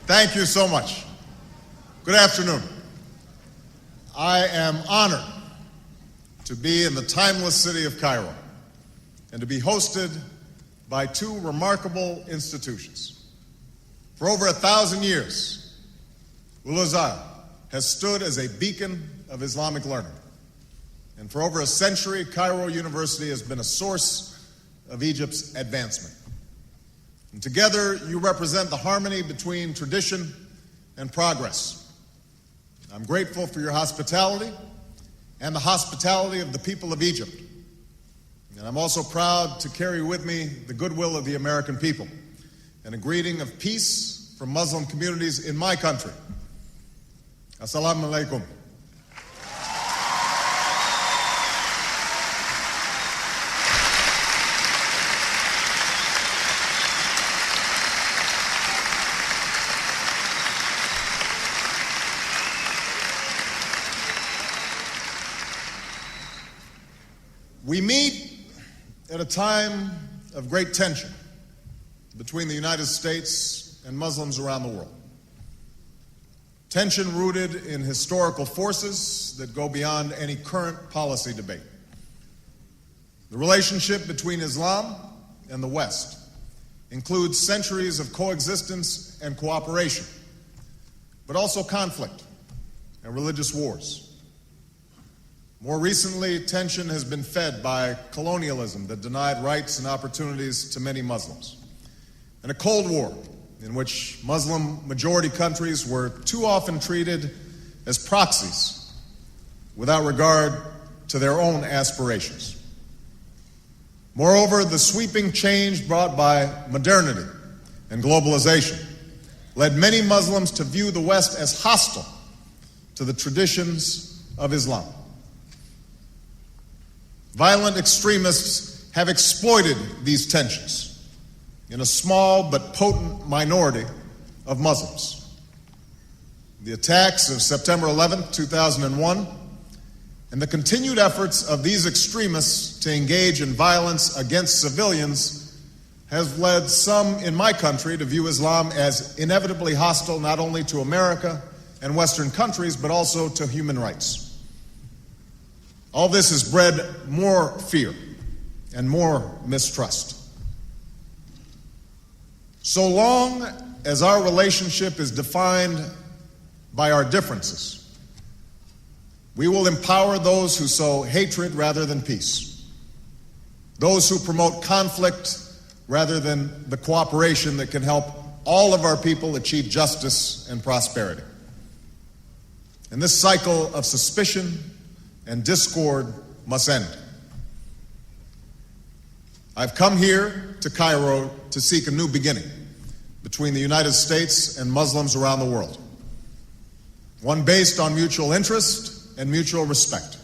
Thank you so much. Good afternoon. I am honored to be in the timeless city of Cairo and to be hosted by two remarkable institutions. For over 1,000 years, Al-Azhar has stood as a beacon of Islamic learning. And for over a century, Cairo University has been a source of Egypt's advancement. And together, you represent the harmony between tradition and progress. I'm grateful for your hospitality and the hospitality of the people of Egypt. And I'm also proud to carry with me the goodwill of the American people and a greeting of peace from Muslim communities in my country. Assalamu alaikum. We meet at a time of great tension between the United States and Muslims around the world. Tension rooted in historical forces that go beyond any current policy debate. The relationship between Islam and the West includes centuries of coexistence and cooperation, but also conflict and religious wars. More recently, tension has been fed by colonialism that denied rights and opportunities to many Muslims, and a Cold War in which Muslim-majority countries were too often treated as proxies without regard to their own aspirations. Moreover, the sweeping change brought by modernity and globalization led many Muslims to view the West as hostile to the traditions of Islam. Violent extremists have exploited these tensions in a small but potent minority of Muslims. The attacks of September 11, 2001, and the continued efforts of these extremists to engage in violence against civilians has led some in my country to view Islam as inevitably hostile not only to America and Western countries, but also to human rights. All this has bred more fear and more mistrust. So long as our relationship is defined by our differences, we will empower those who sow hatred rather than peace, those who promote conflict rather than the cooperation that can help all of our people achieve justice and prosperity. And this cycle of suspicion and discord must end. I've come here to Cairo to seek a new beginning between the United States and Muslims around the world, one based on mutual interest and mutual respect,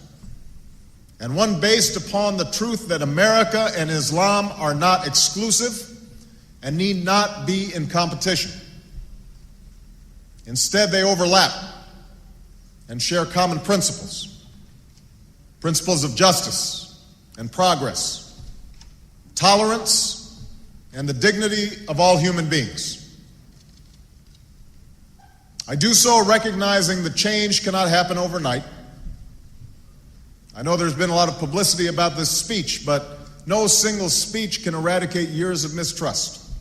and one based upon the truth that America and Islam are not exclusive and need not be in competition. Instead, they overlap and share common principles of justice and progress, tolerance, and the dignity of all human beings. I do so recognizing that change cannot happen overnight. I know there's been a lot of publicity about this speech, but no single speech can eradicate years of mistrust,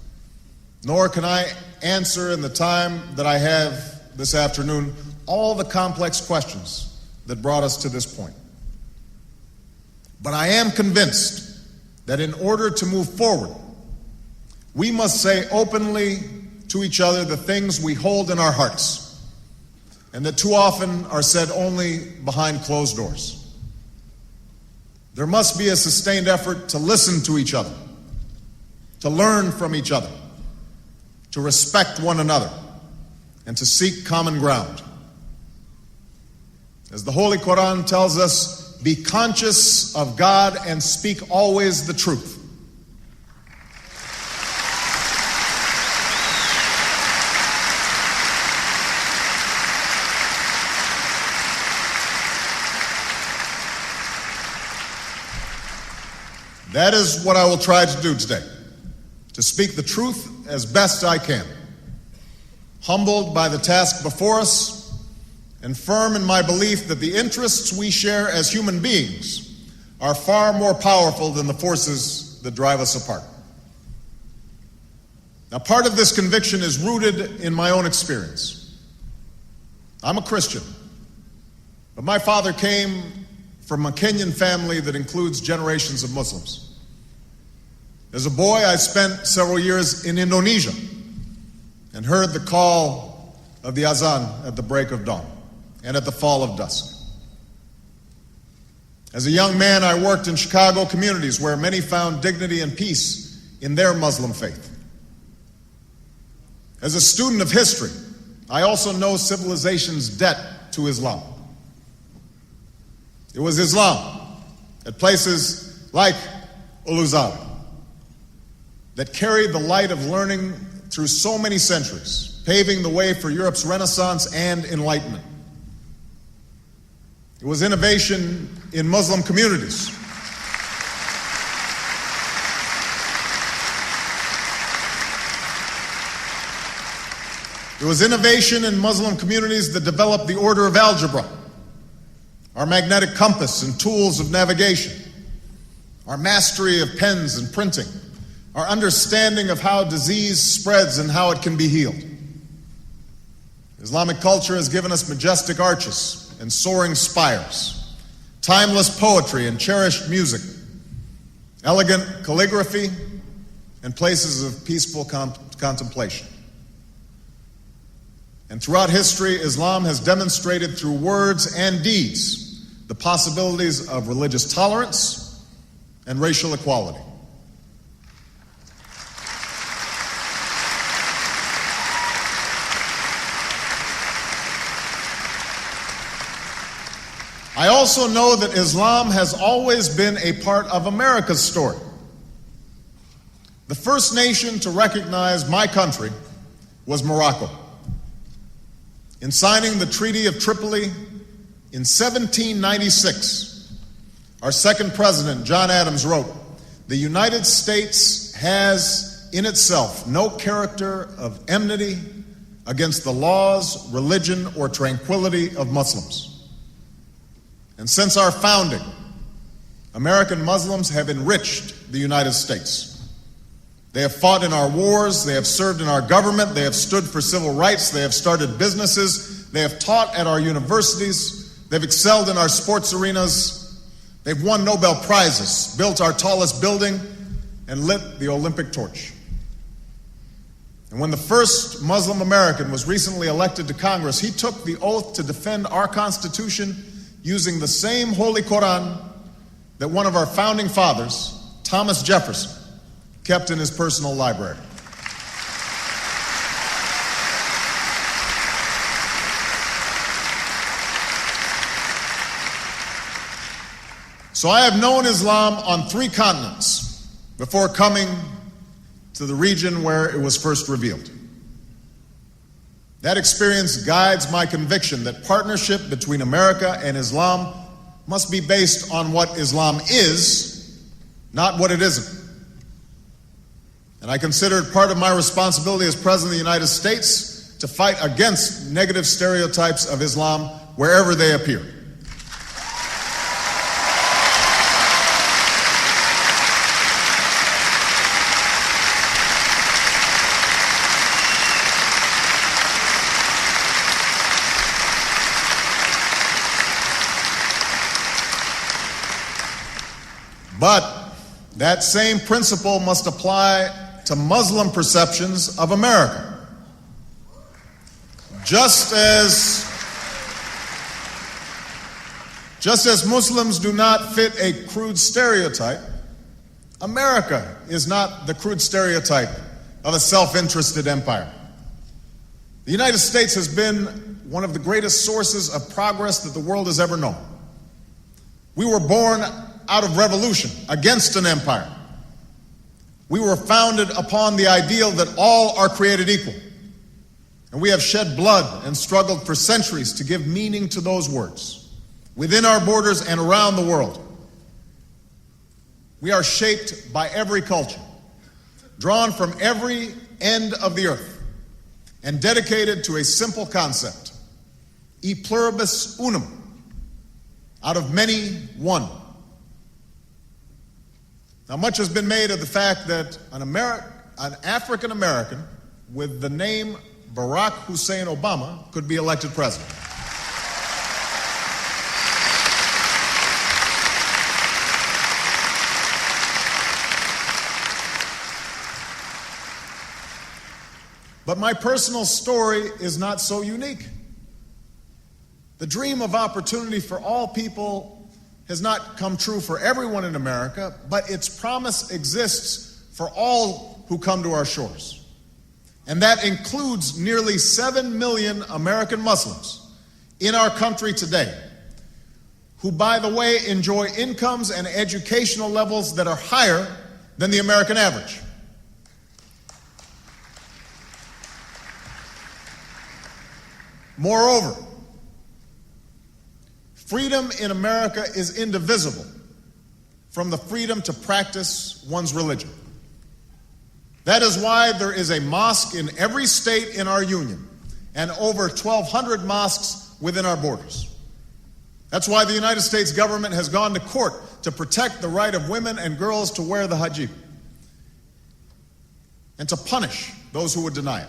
nor can I answer in the time that I have this afternoon all the complex questions that brought us to this point. But I am convinced that in order to move forward, we must say openly to each other the things we hold in our hearts, and that too often are said only behind closed doors. There must be a sustained effort to listen to each other, to learn from each other, to respect one another, and to seek common ground. As the Holy Quran tells us, be conscious of God and speak always the truth. That is what I will try to do today, to speak the truth as best I can, humbled by the task before us, and firm in my belief that the interests we share as human beings are far more powerful than the forces that drive us apart. Now, part of this conviction is rooted in my own experience. I'm a Christian, but my father came from a Kenyan family that includes generations of Muslims. As a boy, I spent several years in Indonesia and heard the call of the azan at the break of dawn and at the fall of dusk. As a young man, I worked in Chicago communities where many found dignity and peace in their Muslim faith. As a student of history, I also know civilization's debt to Islam. It was Islam at places like Uluzawa that carried the light of learning through so many centuries, paving the way for Europe's Renaissance and Enlightenment. It was innovation in Muslim communities. It was innovation in Muslim communities that developed the order of algebra, our magnetic compass and tools of navigation, our mastery of pens and printing, our understanding of how disease spreads and how it can be healed. Islamic culture has given us majestic arches and soaring spires, timeless poetry and cherished music, elegant calligraphy, and places of peaceful contemplation. And throughout history, Islam has demonstrated through words and deeds the possibilities of religious tolerance and racial equality. I also know that Islam has always been a part of America's story. The first nation to recognize my country was Morocco. In signing the Treaty of Tripoli in 1796, our second president, John Adams, wrote, "The United States has in itself no character of enmity against the laws, religion, or tranquility of Muslims." And since our founding, American Muslims have enriched the United States. They have fought in our wars, they have served in our government, they have stood for civil rights, they have started businesses, they have taught at our universities, they've excelled in our sports arenas, they've won Nobel Prizes, built our tallest building, and lit the Olympic torch. And when the first Muslim American was recently elected to Congress, he took the oath to defend our Constitution using the same Holy Quran that one of our founding fathers, Thomas Jefferson, kept in his personal library. So I have known Islam on 3 continents before coming to the region where it was first revealed. That experience guides my conviction that partnership between America and Islam must be based on what Islam is, not what it isn't. And I consider it part of my responsibility as President of the United States to fight against negative stereotypes of Islam wherever they appear. But that same principle must apply to Muslim perceptions of America. Just as Muslims do not fit a crude stereotype, America is not the crude stereotype of a self-interested empire. The United States has been one of the greatest sources of progress that the world has ever known. We were born out of revolution against an empire. We were founded upon the ideal that all are created equal. And we have shed blood and struggled for centuries to give meaning to those words, within our borders and around the world. We are shaped by every culture, drawn from every end of the earth, and dedicated to a simple concept: e pluribus unum, out of many, one. Now, much has been made of the fact that an African American with the name Barack Hussein Obama could be elected president. But my personal story is not so unique. The dream of opportunity for all people has not come true for everyone in America, but its promise exists for all who come to our shores. And that includes nearly 7 million American Muslims in our country today, who, by the way, enjoy incomes and educational levels that are higher than the American average. Moreover, freedom in America is indivisible from the freedom to practice one's religion. That is why there is a mosque in every state in our union and over 1,200 mosques within our borders. That's why the United States government has gone to court to protect the right of women and girls to wear the hijab and to punish those who would deny it.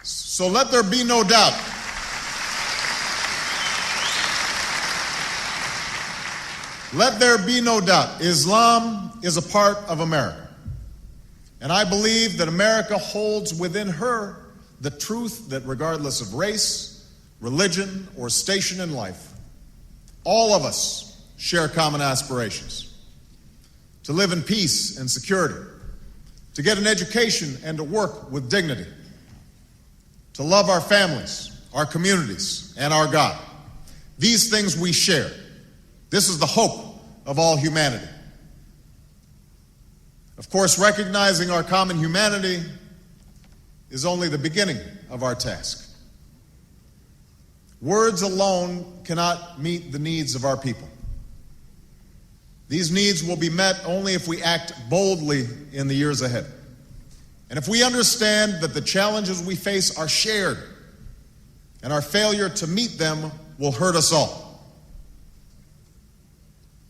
So let there be no doubt. Let there be no doubt. Islam is a part of America. And I believe that America holds within her the truth that regardless of race, religion, or station in life, all of us share common aspirations: to live in peace and security, to get an education and to work with dignity, to love our families, our communities, and our God. These things we share. This is the hope of all humanity. Of course, recognizing our common humanity is only the beginning of our task. Words alone cannot meet the needs of our people. These needs will be met only if we act boldly in the years ahead. And if we understand that the challenges we face are shared, and our failure to meet them will hurt us all.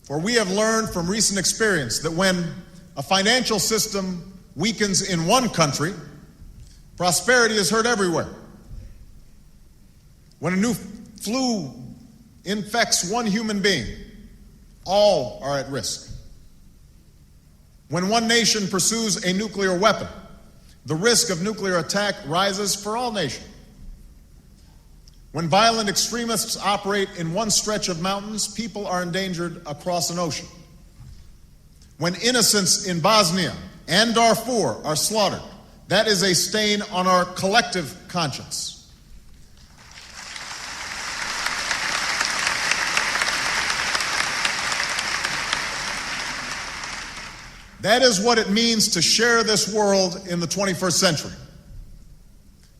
For we have learned from recent experience that when a financial system weakens in one country, prosperity is hurt everywhere. When a new flu infects one human being, all are at risk. When one nation pursues a nuclear weapon, the risk of nuclear attack rises for all nations. When violent extremists operate in one stretch of mountains, people are endangered across an ocean. When innocents in Bosnia and Darfur are slaughtered, that is a stain on our collective conscience. That is what it means to share this world in the 21st century.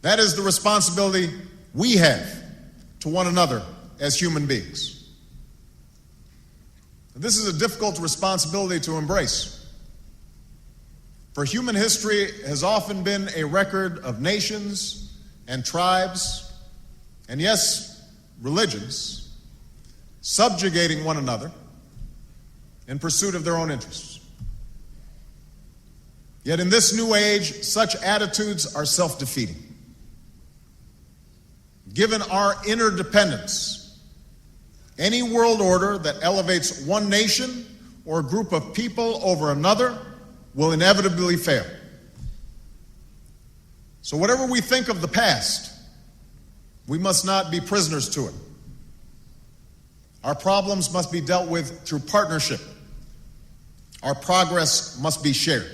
That is the responsibility we have to one another as human beings. This is a difficult responsibility to embrace. For human history has often been a record of nations and tribes, and yes, religions, subjugating one another in pursuit of their own interests. Yet in this new age, such attitudes are self-defeating. Given our interdependence, any world order that elevates one nation or group of people over another will inevitably fail. So whatever we think of the past, we must not be prisoners to it. Our problems must be dealt with through partnership. Our progress must be shared.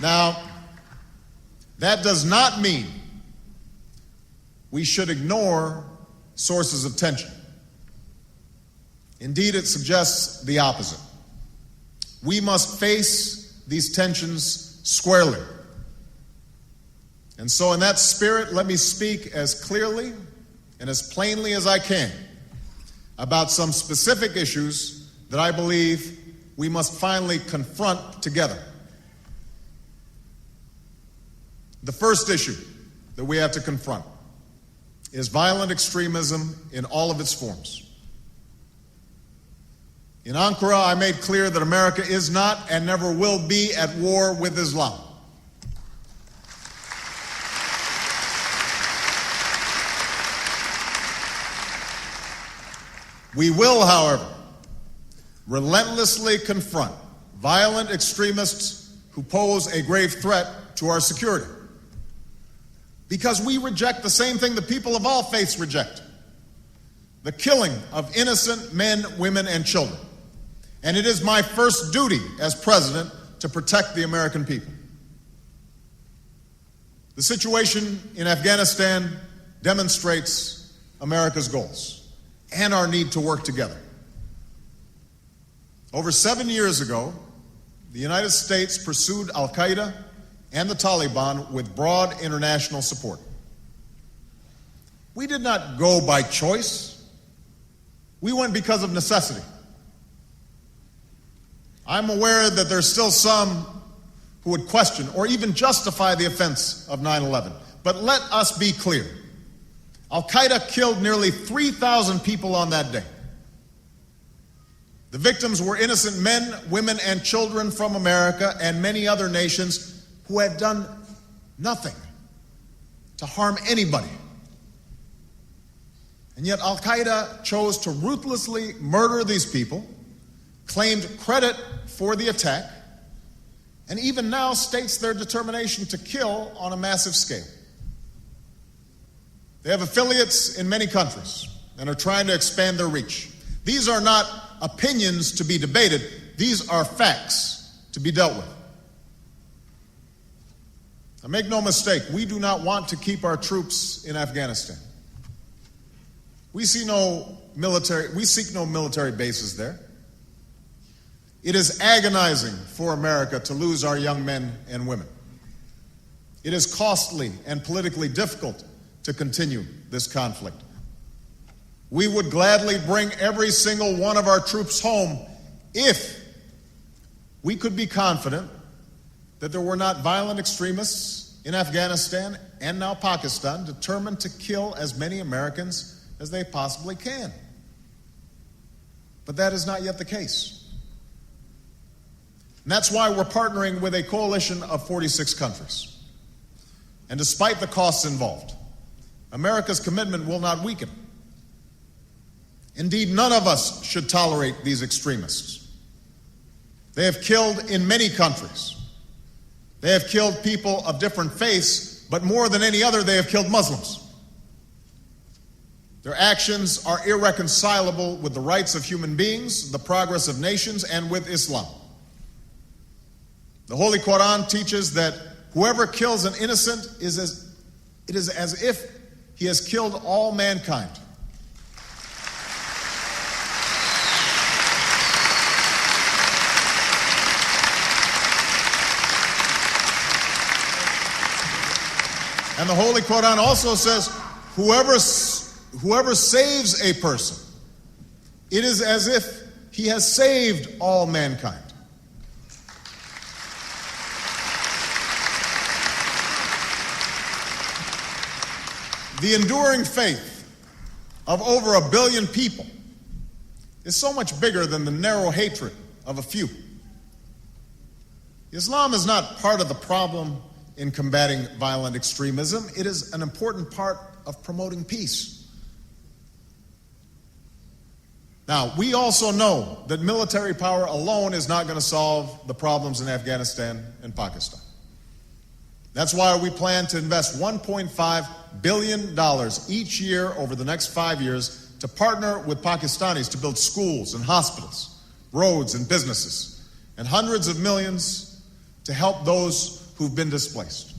Now, that does not mean we should ignore sources of tension. Indeed, it suggests the opposite. We must face these tensions squarely. And so in that spirit, let me speak as clearly and as plainly as I can about some specific issues that I believe we must finally confront together. The first issue that we have to confront is violent extremism in all of its forms. In Ankara, I made clear that America is not and never will be at war with Islam. We will, however, relentlessly confront violent extremists who pose a grave threat to our security. Because we reject the same thing the people of all faiths reject: the killing of innocent men, women, and children. And it is my first duty as president to protect the American people. The situation in Afghanistan demonstrates America's goals and our need to work together. Over 7 years ago, the United States pursued Al-Qaeda and the Taliban with broad international support. We did not go by choice. We went because of necessity. I'm aware that there's still some who would question or even justify the offense of 9/11. But let us be clear. Al-Qaeda killed nearly 3,000 people on that day. The victims were innocent men, women, and children from America and many other nations who had done nothing to harm anybody. And yet Al-Qaeda chose to ruthlessly murder these people, claimed credit for the attack, and even now states their determination to kill on a massive scale. They have affiliates in many countries and are trying to expand their reach. These are not opinions to be debated. These are facts to be dealt with. Now, make no mistake, we do not want to keep our troops in Afghanistan. We seek no military bases there. It is agonizing for America to lose our young men and women. It is costly and politically difficult to continue this conflict. We would gladly bring every single one of our troops home if we could be confident that there were not violent extremists in Afghanistan and now Pakistan determined to kill as many Americans as they possibly can. But that is not yet the case. And that's why we're partnering with a coalition of 46 countries. And despite the costs involved, America's commitment will not weaken. Indeed, none of us should tolerate these extremists. They have killed in many countries. They have killed people of different faiths, but more than any other, they have killed Muslims. Their actions are irreconcilable with the rights of human beings, the progress of nations, and with Islam. The Holy Quran teaches that whoever kills an innocent it is as if he has killed all mankind. And the Holy Quran also says, whoever saves a person, it is as if he has saved all mankind. The enduring faith of over 1 billion people is so much bigger than the narrow hatred of a few. Islam is not part of the problem in combating violent extremism. It is an important part of promoting peace. Now, we also know that military power alone is not going to solve the problems in Afghanistan and Pakistan. That's why we plan to invest $1.5 billion each year over the next 5 years to partner with Pakistanis to build schools and hospitals, roads and businesses, and hundreds of millions to help those who've been displaced.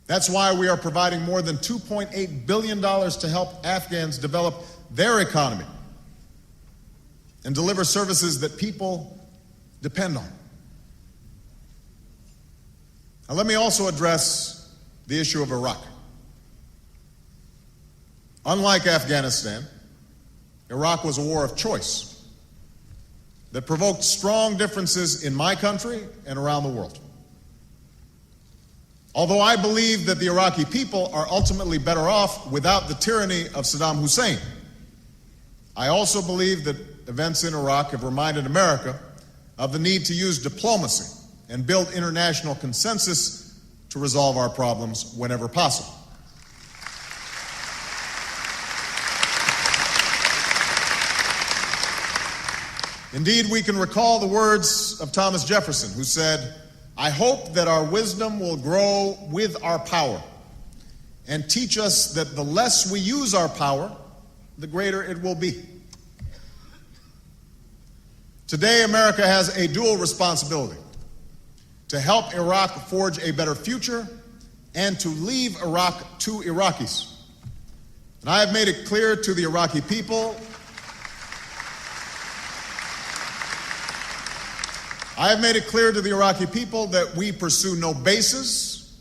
That's why we are providing more than $2.8 billion to help Afghans develop their economy and deliver services that people depend on. Now, let me also address the issue of Iraq. Unlike Afghanistan, Iraq was a war of choice. that provoked strong differences in my country and around the world. Although I believe that the Iraqi people are ultimately better off without the tyranny of Saddam Hussein, I also believe that events in Iraq have reminded America of the need to use diplomacy and build international consensus to resolve our problems whenever possible. Indeed, we can recall the words of Thomas Jefferson, who said, "I hope that our wisdom will grow with our power and teach us that the less we use our power, the greater it will be." Today, America has a dual responsibility: to help Iraq forge a better future and to leave Iraq to Iraqis. And I have made it clear to the Iraqi people that we pursue no bases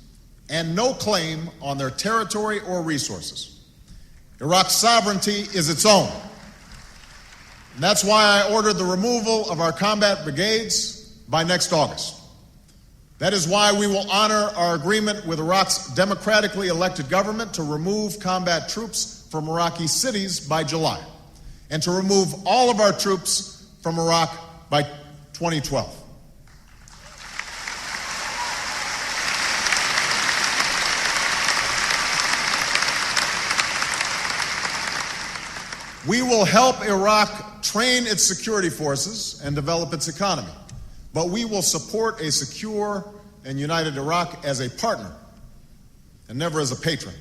and no claim on their territory or resources. Iraq's sovereignty is its own. And that's why I ordered the removal of our combat brigades by next August. That is why we will honor our agreement with Iraq's democratically elected government to remove combat troops from Iraqi cities by July, and to remove all of our troops from Iraq by 2012. We will help Iraq train its security forces and develop its economy, but we will support a secure and united Iraq as a partner and never as a patron.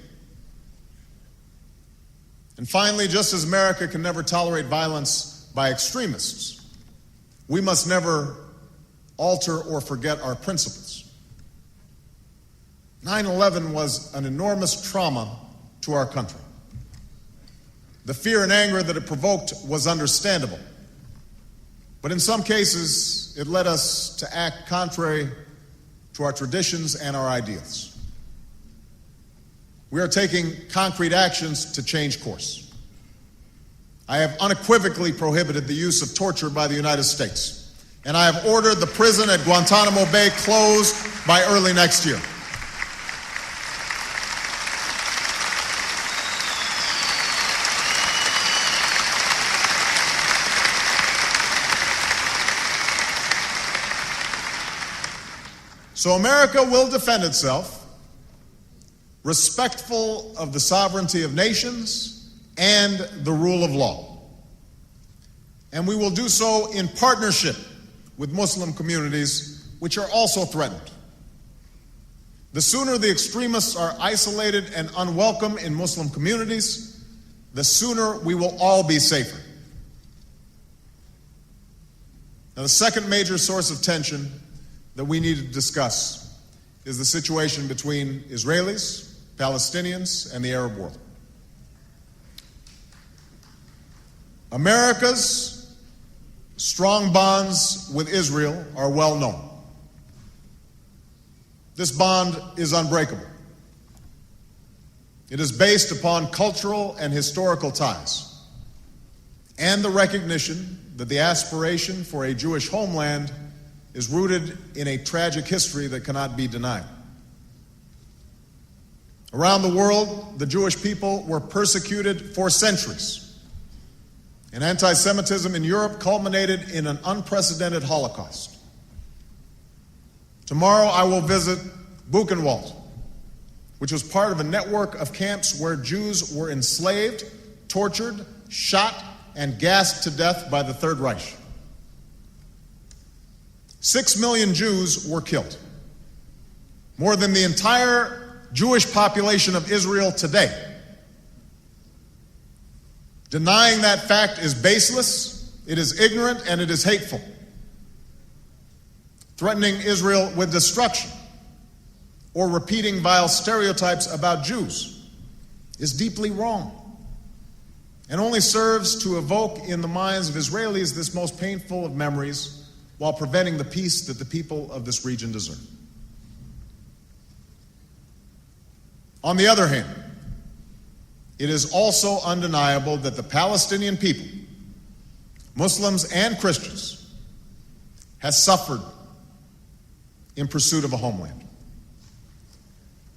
And finally, just as America can never tolerate violence by extremists, we must never alter or forget our principles. 9/11 was an enormous trauma to our country. The fear and anger that it provoked was understandable. But in some cases, it led us to act contrary to our traditions and our ideals. We are taking concrete actions to change course. I have unequivocally prohibited the use of torture by the United States, and I have ordered the prison at Guantanamo Bay closed by early next year. So America will defend itself, respectful of the sovereignty of nations and the rule of law. And we will do so in partnership with Muslim communities, which are also threatened. The sooner the extremists are isolated and unwelcome in Muslim communities, the sooner we will all be safer. Now, the second major source of tension that we need to discuss is the situation between Israelis, Palestinians, and the Arab world. America's strong bonds with Israel are well known. This bond is unbreakable. It is based upon cultural and historical ties, and the recognition that the aspiration for a Jewish homeland is rooted in a tragic history that cannot be denied. Around the world, the Jewish people were persecuted for centuries, and anti-Semitism in Europe culminated in an unprecedented Holocaust. Tomorrow I will visit Buchenwald, which was part of a network of camps where Jews were enslaved, tortured, shot, and gassed to death by the Third Reich. 6 million Jews were killed, more than the entire Jewish population of Israel today. Denying that fact is baseless, it is ignorant, and it is hateful. Threatening Israel with destruction or repeating vile stereotypes about Jews is deeply wrong and only serves to evoke in the minds of Israelis this most painful of memories, while preventing the peace that the people of this region deserve. On the other hand, it is also undeniable that the Palestinian people, Muslims and Christians, has suffered in pursuit of a homeland.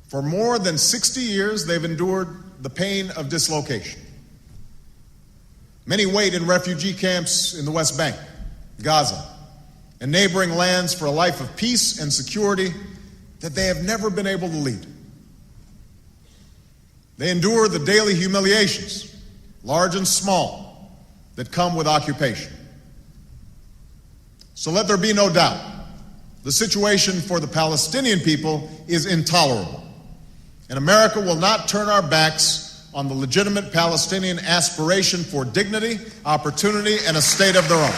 For more than 60 years, they've endured the pain of dislocation. Many wait in refugee camps in the West Bank, Gaza, and neighboring lands for a life of peace and security that they have never been able to lead. They endure the daily humiliations, large and small, that come with occupation. So let there be no doubt, the situation for the Palestinian people is intolerable, and America will not turn our backs on the legitimate Palestinian aspiration for dignity, opportunity, and a state of their own.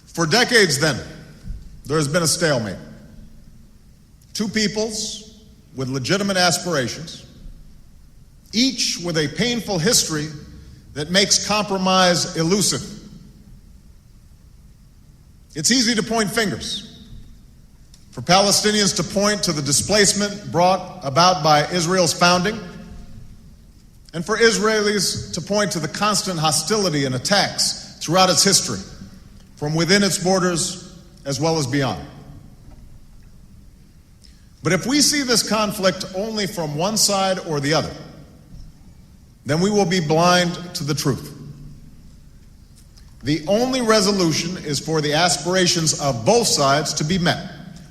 For decades then, there has been a stalemate. Two peoples with legitimate aspirations, each with a painful history that makes compromise elusive. It's easy to point fingers. For Palestinians to point to the displacement brought about by Israel's founding, and for Israelis to point to the constant hostility and attacks throughout its history, from within its borders as well as beyond. But if we see this conflict only from one side or the other, then we will be blind to the truth. The only resolution is for the aspirations of both sides to be met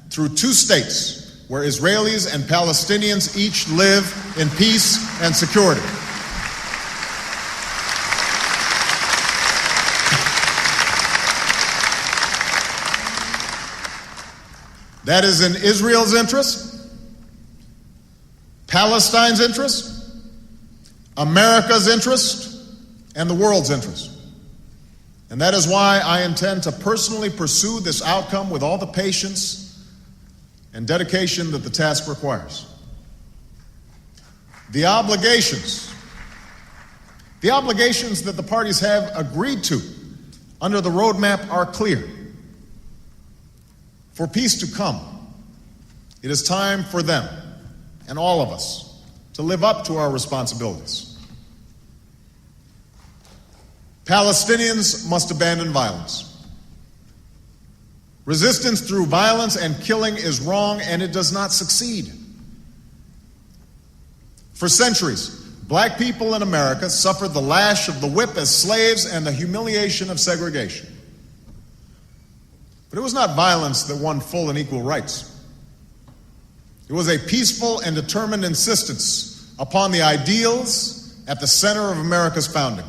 through two states where Israelis and Palestinians each live in peace and security. That is in Israel's interest, Palestine's interest, America's interest, and the world's interest. And that is why I intend to personally pursue this outcome with all the patience and dedication that the task requires. The obligations that the parties have agreed to under the roadmap are clear. For peace to come, it is time for them and all of us to live up to our responsibilities. Palestinians must abandon violence. Resistance through violence and killing is wrong, and it does not succeed. For centuries, black people in America suffered the lash of the whip as slaves and the humiliation of segregation. But it was not violence that won full and equal rights. It was a peaceful and determined insistence upon the ideals at the center of America's founding.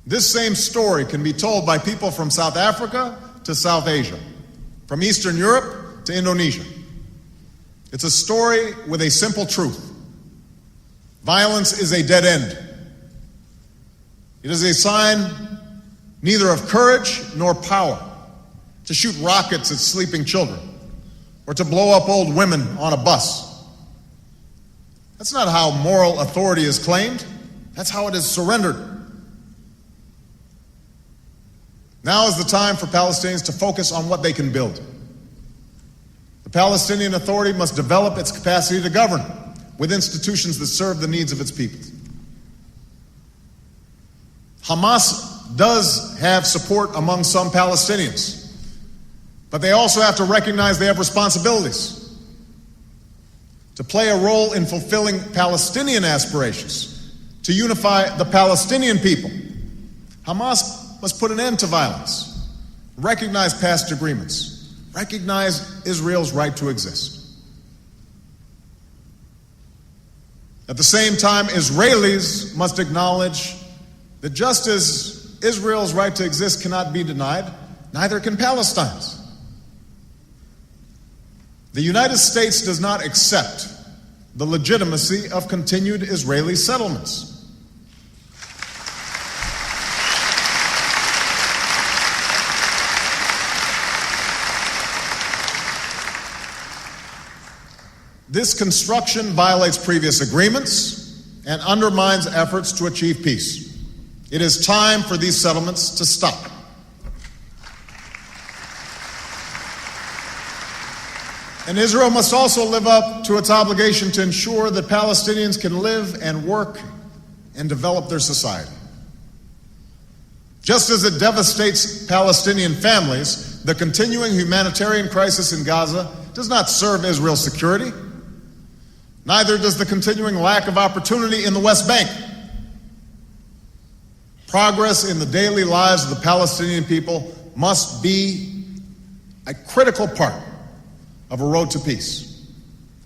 This same story can be told by people from South Africa to South Asia, from Eastern Europe to Indonesia. It's a story with a simple truth. Violence is a dead end. It is a sign neither of courage nor power to shoot rockets at sleeping children or to blow up old women on a bus. That's not how moral authority is claimed. That's how it is surrendered. Now is the time for Palestinians to focus on what they can build. The Palestinian Authority must develop its capacity to govern with institutions that serve the needs of its people. Hamas does have support among some Palestinians, but they also have to recognize they have responsibilities to play a role in fulfilling Palestinian aspirations, to unify the Palestinian people. Hamas must put an end to violence, recognize past agreements, recognize Israel's right to exist. At the same time, Israelis must acknowledge that just as Israel's right to exist cannot be denied, neither can Palestine's. The United States does not accept the legitimacy of continued Israeli settlements. This construction violates previous agreements and undermines efforts to achieve peace. It is time for these settlements to stop. And Israel must also live up to its obligation to ensure that Palestinians can live and work and develop their society. Just as it devastates Palestinian families, the continuing humanitarian crisis in Gaza does not serve Israel's security. Neither does the continuing lack of opportunity in the West Bank. Progress in the daily lives of the Palestinian people must be a critical part of a road to peace,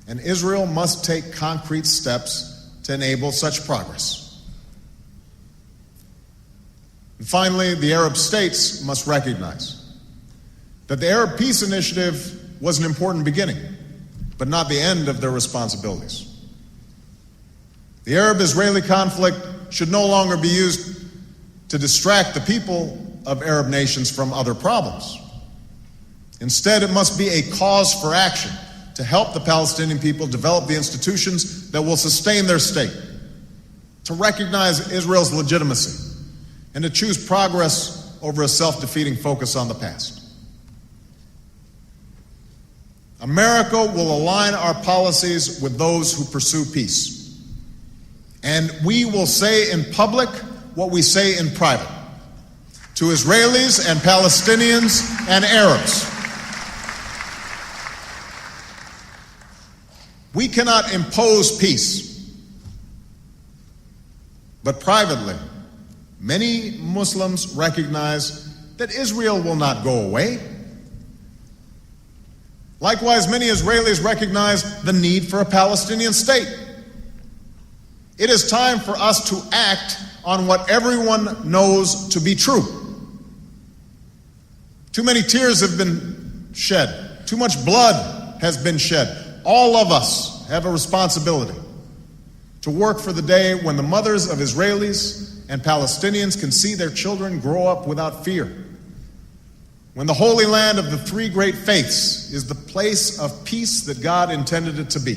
and Israel must take concrete steps to enable such progress. And finally, the Arab states must recognize that the Arab Peace Initiative was an important beginning, but not the end of their responsibilities. The Arab-Israeli conflict should no longer be used to distract the people of Arab nations from other problems. Instead, it must be a cause for action to help the Palestinian people develop the institutions that will sustain their state, to recognize Israel's legitimacy, and to choose progress over a self-defeating focus on the past. America will align our policies with those who pursue peace. And we will say in public what we say in private to Israelis and Palestinians and Arabs. We cannot impose peace, but privately, many Muslims recognize that Israel will not go away. Likewise, many Israelis recognize the need for a Palestinian state. It is time for us to act on what everyone knows to be true. Too many tears have been shed. Too much blood has been shed. All of us have a responsibility to work for the day when the mothers of Israelis and Palestinians can see their children grow up without fear. When the Holy Land of the three great faiths is the place of peace that God intended it to be.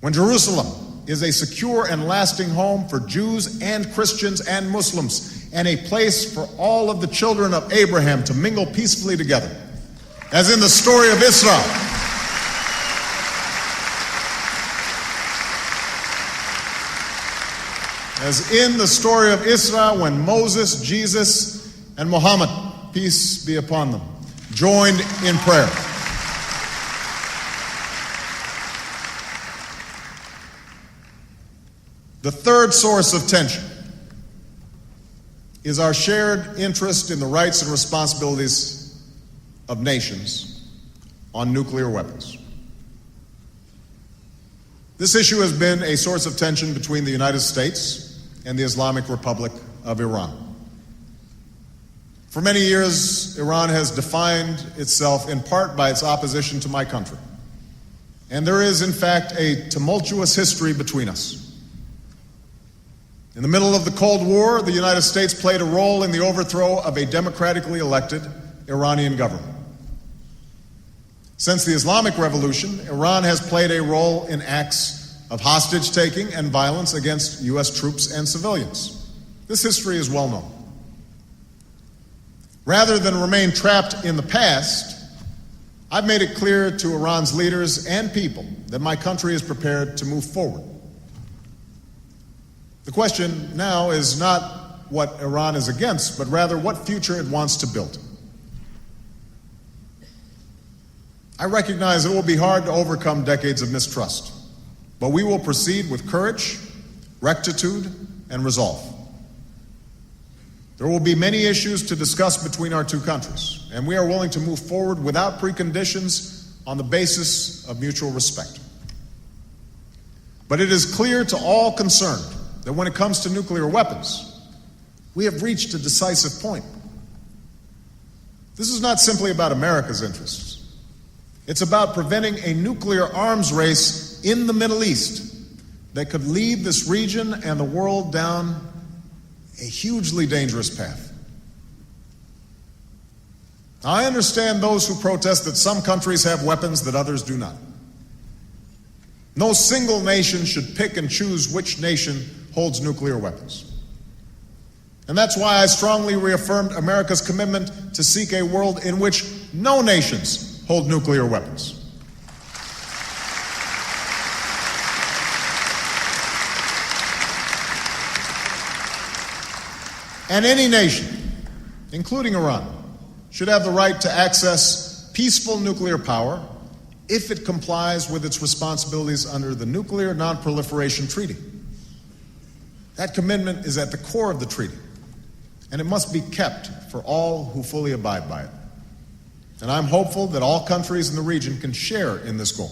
When Jerusalem is a secure and lasting home for Jews and Christians and Muslims, and a place for all of the children of Abraham to mingle peacefully together, as in the story of Israel. As in the story of Israel, when Moses, Jesus, and Muhammad, peace be upon them, joined in prayer. The third source of tension is our shared interest in the rights and responsibilities of nations on nuclear weapons. This issue has been a source of tension between the United States and the Islamic Republic of Iran. For many years, Iran has defined itself in part by its opposition to my country. And there is, in fact, a tumultuous history between us. In the middle of the Cold War, the United States played a role in the overthrow of a democratically elected Iranian government. Since the Islamic Revolution, Iran has played a role in acts of hostage-taking and violence against U.S. troops and civilians. This history is well known. Rather than remain trapped in the past, I've made it clear to Iran's leaders and people that my country is prepared to move forward. The question now is not what Iran is against, but rather what future it wants to build. I recognize it will be hard to overcome decades of mistrust, but we will proceed with courage, rectitude, and resolve. There will be many issues to discuss between our two countries, and we are willing to move forward without preconditions on the basis of mutual respect. But it is clear to all concerned that when it comes to nuclear weapons, we have reached a decisive point. This is not simply about America's interests. It's about preventing a nuclear arms race in the Middle East that could lead this region and the world down a hugely dangerous path. Now, I understand those who protest that some countries have weapons that others do not. No single nation should pick and choose which nation holds nuclear weapons. And that's why I strongly reaffirmed America's commitment to seek a world in which no nations hold nuclear weapons. And any nation, including Iran, should have the right to access peaceful nuclear power if it complies with its responsibilities under the Nuclear Non-Proliferation Treaty. That commitment is at the core of the treaty, and it must be kept for all who fully abide by it. And I'm hopeful that all countries in the region can share in this goal.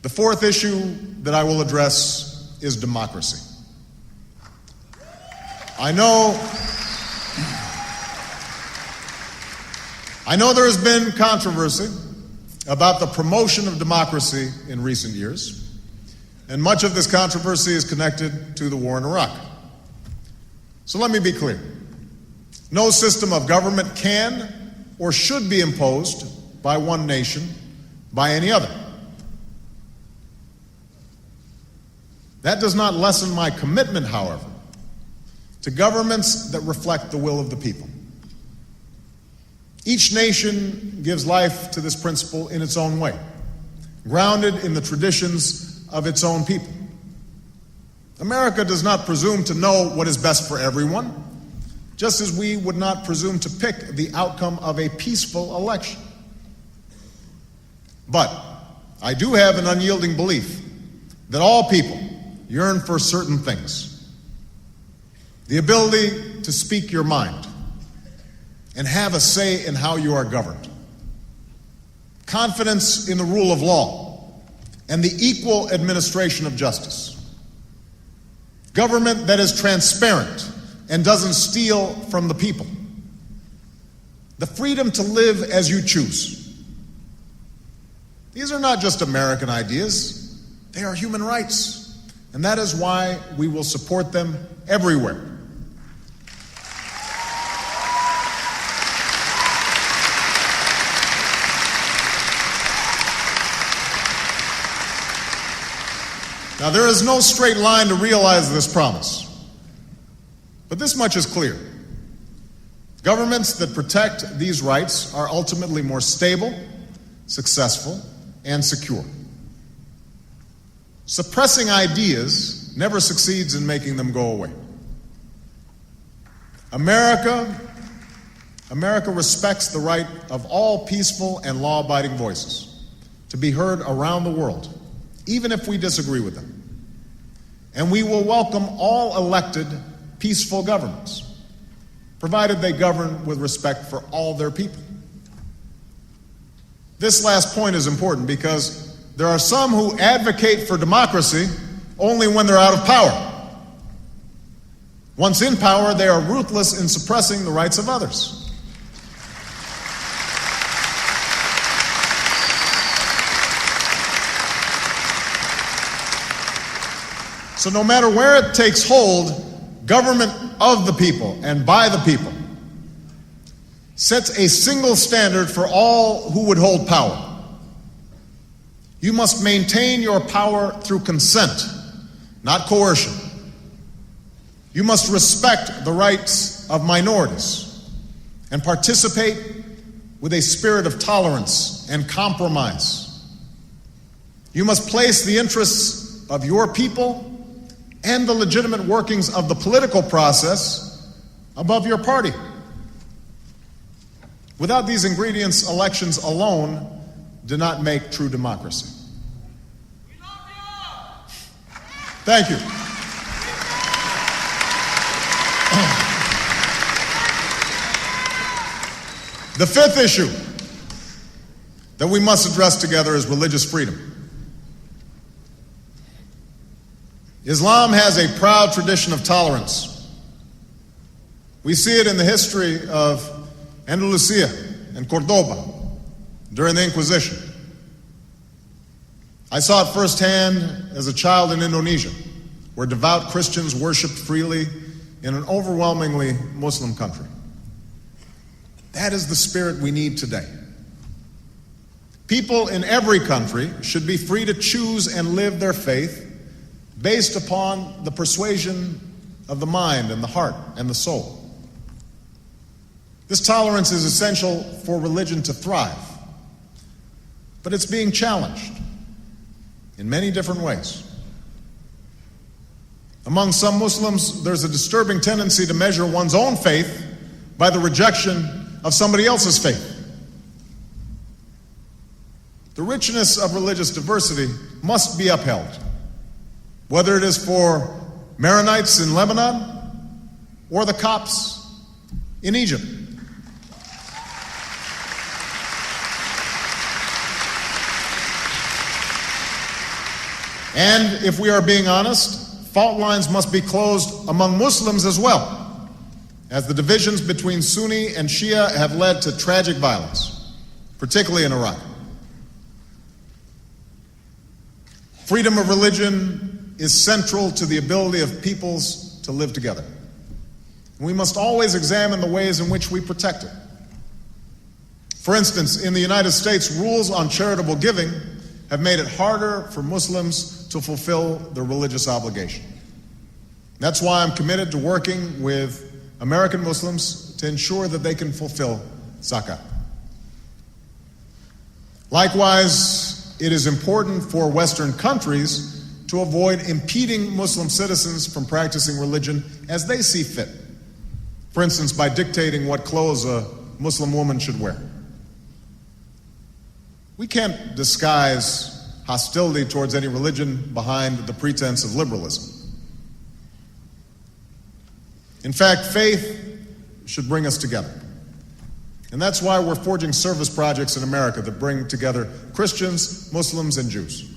The fourth issue that I will address is democracy. I know there has been controversy about the promotion of democracy in recent years, and much of this controversy is connected to the war in Iraq. So let me be clear. No system of government can or should be imposed by one nation by any other. That does not lessen my commitment, however, to governments that reflect the will of the people. Each nation gives life to this principle in its own way, grounded in the traditions of its own people. America does not presume to know what is best for everyone, just as we would not presume to pick the outcome of a peaceful election. But I do have an unyielding belief that all people yearn for certain things. The ability to speak your mind and have a say in how you are governed. Confidence in the rule of law and the equal administration of justice. Government that is transparent and doesn't steal from the people. The freedom to live as you choose. These are not just American ideas, they are human rights. And that is why we will support them everywhere. Now, there is no straight line to realize this promise, but this much is clear. Governments that protect these rights are ultimately more stable, successful, and secure. Suppressing ideas never succeeds in making them go away. America respects the right of all peaceful and law-abiding voices to be heard around the world, even if we disagree with them. And we will welcome all elected, peaceful governments, provided they govern with respect for all their people. This last point is important because there are some who advocate for democracy only when they're out of power. Once in power, they are ruthless in suppressing the rights of others. So no matter where it takes hold, government of the people and by the people sets a single standard for all who would hold power. You must maintain your power through consent, not coercion. You must respect the rights of minorities and participate with a spirit of tolerance and compromise. You must place the interests of your people and the legitimate workings of the political process above your party. Without these ingredients, elections alone do not make true democracy. Thank you. The fifth issue that we must address together is religious freedom. Islam has a proud tradition of tolerance. We see it in the history of Andalusia and Cordoba during the Inquisition. I saw it firsthand as a child in Indonesia, where devout Christians worshiped freely in an overwhelmingly Muslim country. That is the spirit we need today. People in every country should be free to choose and live their faith based upon the persuasion of the mind and the heart and the soul. This tolerance is essential for religion to thrive, but it's being challenged in many different ways. Among some Muslims, there's a disturbing tendency to measure one's own faith by the rejection of somebody else's faith. The richness of religious diversity must be upheld, whether it is for Maronites in Lebanon or the Copts in Egypt. And if we are being honest, fault lines must be closed among Muslims as well, as the divisions between Sunni and Shia have led to tragic violence, particularly in Iraq. Freedom of religion is central to the ability of peoples to live together. We must always examine the ways in which we protect it. For instance, in the United States, rules on charitable giving have made it harder for Muslims to fulfill their religious obligation. That's why I'm committed to working with American Muslims to ensure that they can fulfill zakat. Likewise, it is important for Western countries to avoid impeding Muslim citizens from practicing religion as they see fit. For instance, by dictating what clothes a Muslim woman should wear. We can't disguise hostility towards any religion behind the pretense of liberalism. In fact, faith should bring us together. And that's why we're forging service projects in America that bring together Christians, Muslims, and Jews.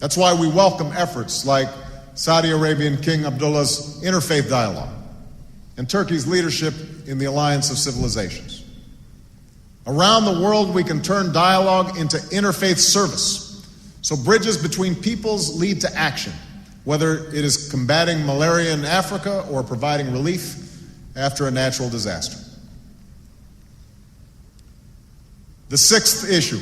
That's why we welcome efforts like Saudi Arabian King Abdullah's interfaith dialogue and Turkey's leadership in the Alliance of Civilizations. Around the world, we can turn dialogue into interfaith service, so bridges between peoples lead to action, whether it is combating malaria in Africa or providing relief after a natural disaster. The sixth issue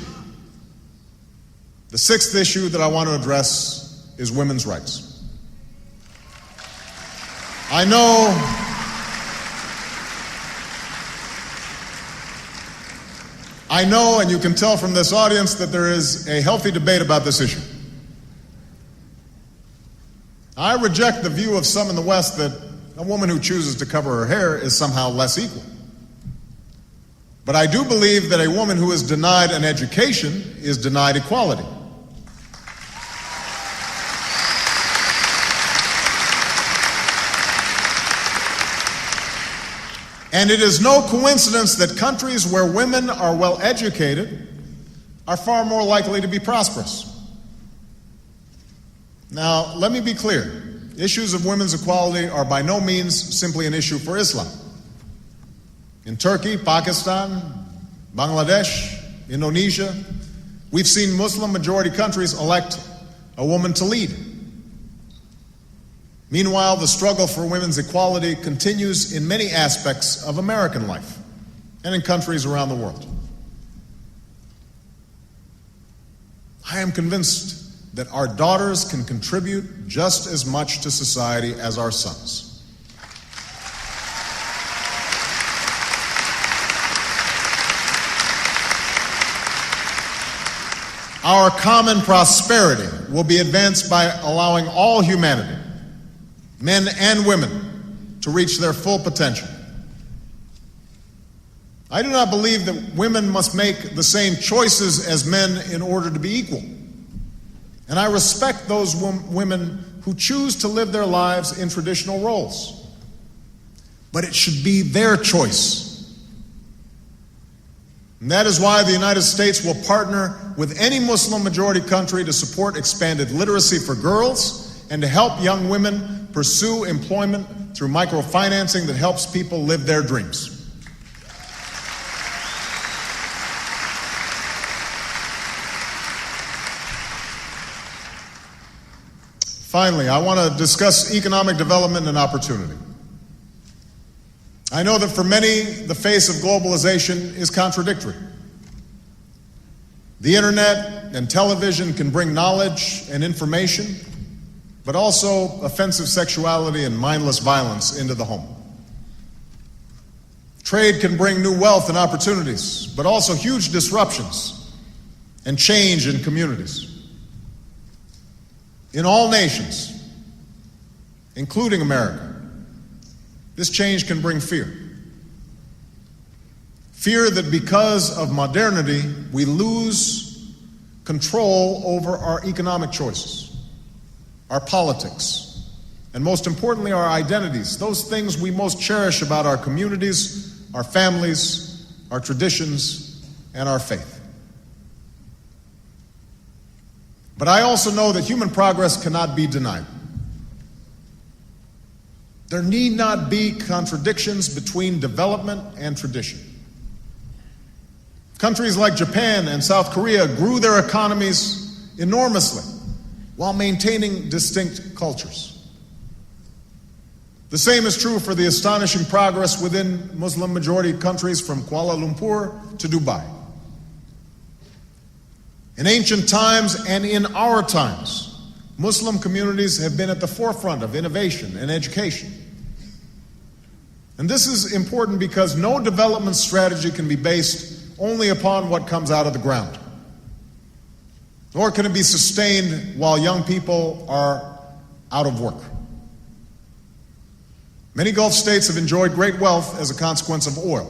that I want to address is women's rights. I know, and you can tell from this audience, that there is a healthy debate about this issue. I reject the view of some in the West that a woman who chooses to cover her hair is somehow less equal. But I do believe that a woman who is denied an education is denied equality. And it is no coincidence that countries where women are well educated are far more likely to be prosperous. Now, let me be clear. Issues of women's equality are by no means simply an issue for Islam. In Turkey, Pakistan, Bangladesh, Indonesia, we've seen Muslim-majority countries elect a woman to lead. Meanwhile, the struggle for women's equality continues in many aspects of American life and in countries around the world. I am convinced that our daughters can contribute just as much to society as our sons. Our common prosperity will be advanced by allowing all humanity, men and women, to reach their full potential. I do not believe that women must make the same choices as men in order to be equal. And I respect those women who choose to live their lives in traditional roles. But it should be their choice. And that is why the United States will partner with any Muslim-majority country to support expanded literacy for girls and to help young women pursue employment through microfinancing that helps people live their dreams. Finally, I want to discuss economic development and opportunity. I know that for many, the face of globalization is contradictory. The internet and television can bring knowledge and information, but also offensive sexuality and mindless violence into the home. Trade can bring new wealth and opportunities, but also huge disruptions and change in communities. In all nations, including America, this change can bring fear. Fear that because of modernity, we lose control over our economic choices, our politics, and most importantly, our identities, those things we most cherish about our communities, our families, our traditions, and our faith. But I also know that human progress cannot be denied. There need not be contradictions between development and tradition. Countries like Japan and South Korea grew their economies enormously while maintaining distinct cultures. The same is true for the astonishing progress within Muslim-majority countries from Kuala Lumpur to Dubai. In ancient times and in our times, Muslim communities have been at the forefront of innovation and education. And this is important because no development strategy can be based only upon what comes out of the ground, nor can it be sustained while young people are out of work. Many Gulf states have enjoyed great wealth as a consequence of oil,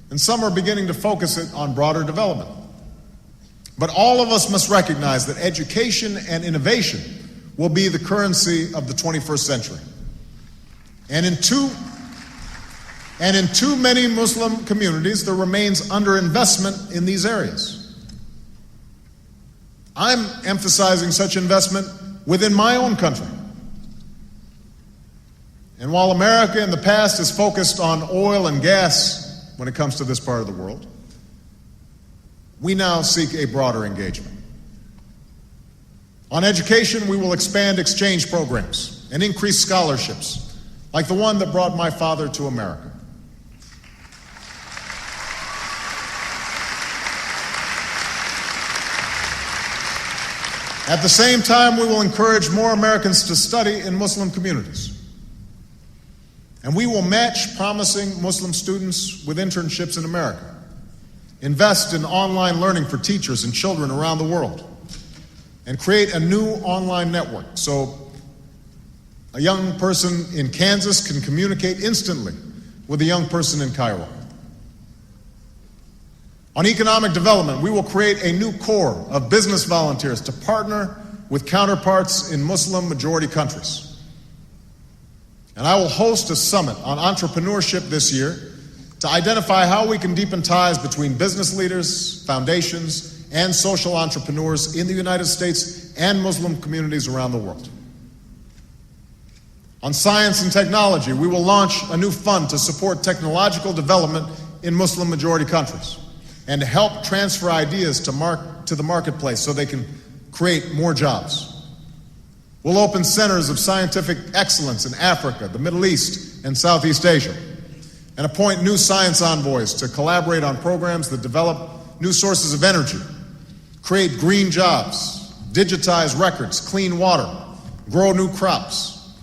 and some are beginning to focus it on broader development. But all of us must recognize that education and innovation will be the currency of the 21st century. And in too many Muslim communities, there remains underinvestment in these areas. I'm emphasizing such investment within my own country. And while America in the past has focused on oil and gas when it comes to this part of the world, we now seek a broader engagement. On education, we will expand exchange programs and increase scholarships, like the one that brought my father to America. At the same time, we will encourage more Americans to study in Muslim communities. And we will match promising Muslim students with internships in America, invest in online learning for teachers and children around the world, and create a new online network so a young person in Kansas can communicate instantly with a young person in Cairo. On economic development, we will create a new corps of business volunteers to partner with counterparts in Muslim-majority countries. And I will host a summit on entrepreneurship this year to identify how we can deepen ties between business leaders, foundations, and social entrepreneurs in the United States and Muslim communities around the world. On science and technology, we will launch a new fund to support technological development in Muslim-majority countries and to help transfer ideas to the marketplace so they can create more jobs. We'll open centers of scientific excellence in Africa, the Middle East, and Southeast Asia, and appoint new science envoys to collaborate on programs that develop new sources of energy, create green jobs, digitize records, clean water, grow new crops.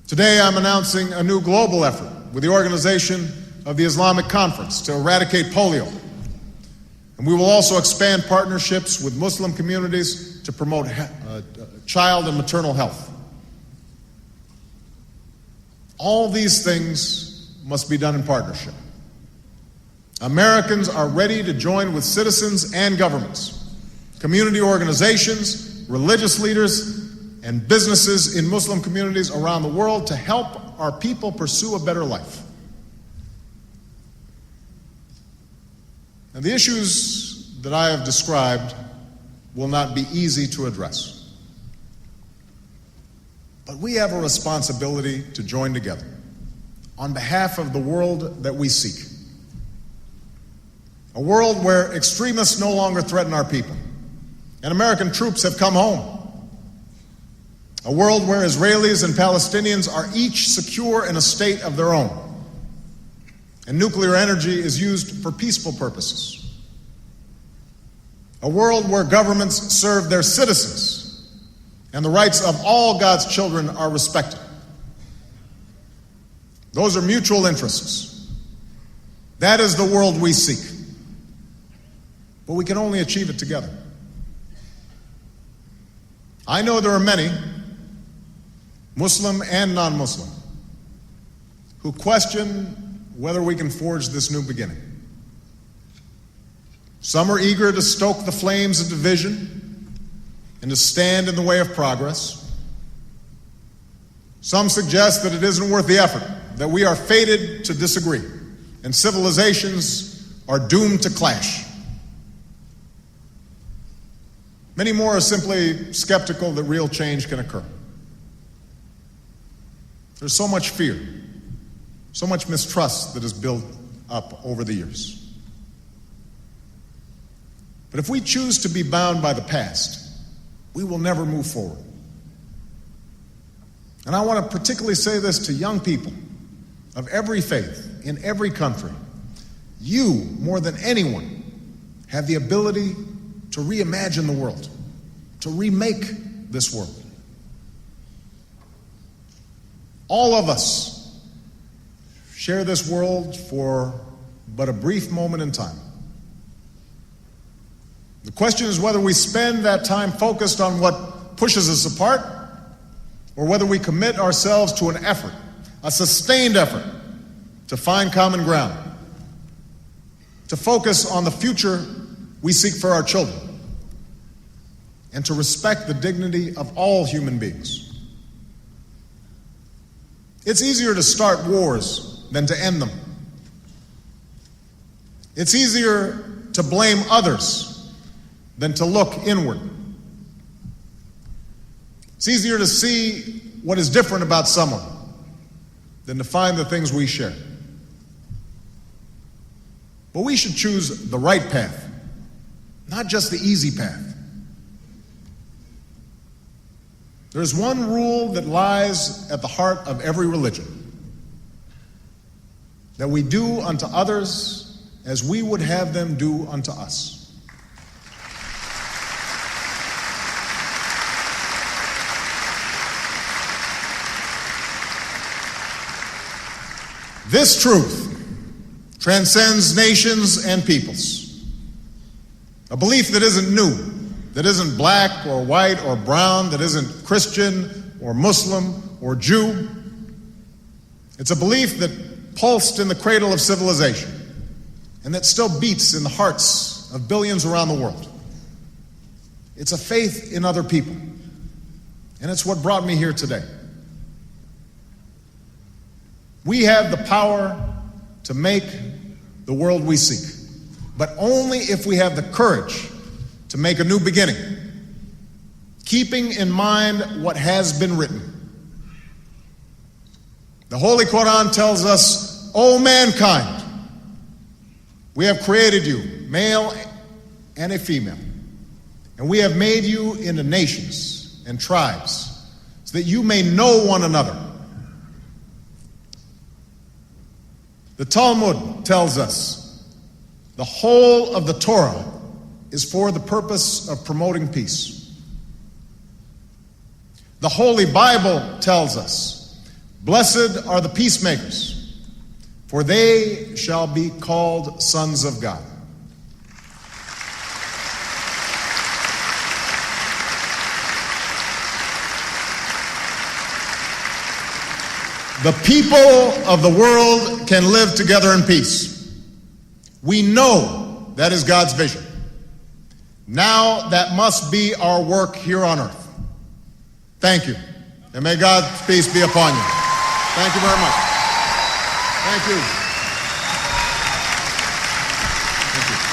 Today, I'm announcing a new global effort with the Organization of the Islamic Conference to eradicate polio. And we will also expand partnerships with Muslim communities to promote child and maternal health. All these things must be done in partnership. Americans are ready to join with citizens and governments, community organizations, religious leaders, and businesses in Muslim communities around the world to help our people pursue a better life. And the issues that I have described will not be easy to address. But we have a responsibility to join together on behalf of the world that we seek. A world where extremists no longer threaten our people and American troops have come home. A world where Israelis and Palestinians are each secure in a state of their own, and nuclear energy is used for peaceful purposes. A world where governments serve their citizens and the rights of all God's children are respected. Those are mutual interests, That is the world we seek. But we can only achieve it together. I know there are many, Muslim and non-Muslim, who question whether we can forge this new beginning. Some are eager to stoke the flames of division and to stand in the way of progress. Some suggest that it isn't worth the effort, that we are fated to disagree, and civilizations are doomed to clash. Many more are simply skeptical that real change can occur. There's so much fear, so much mistrust that has built up over the years. But if we choose to be bound by the past, we will never move forward. And I want to particularly say this to young people of every faith, in every country. You, more than anyone, have the ability to reimagine the world, to remake this world. All of us share this world for but a brief moment in time. The question is whether we spend that time focused on what pushes us apart, or whether we commit ourselves to an effort, a sustained effort, to find common ground, to focus on the future we seek for our children, and to respect the dignity of all human beings. It's easier to start wars than to end them. It's easier to blame others than to look inward. It's easier to see what is different about someone than to find the things we share. But we should choose the right path, not just the easy path. There's one rule that lies at the heart of every religion: that we do unto others as we would have them do unto us. This truth transcends nations and peoples. A belief that isn't new, that isn't black or white or brown, that isn't Christian or Muslim or Jew. It's a belief that pulsed in the cradle of civilization and that still beats in the hearts of billions around the world. It's a faith in other people, and it's what brought me here today. We have the power to make the world we seek, but only if we have the courage to make a new beginning, keeping in mind what has been written. The Holy Quran tells us, "O mankind, we have created you, male and a female, and we have made you into nations and tribes, so that you may know one another." The Talmud tells us the whole of the Torah is for the purpose of promoting peace. The Holy Bible tells us, "Blessed are the peacemakers, for they shall be called sons of God." The people of the world can live together in peace. We know that is God's vision. Now that must be our work here on earth. Thank you, and may God's peace be upon you. Thank you very much. Thank you. Thank you.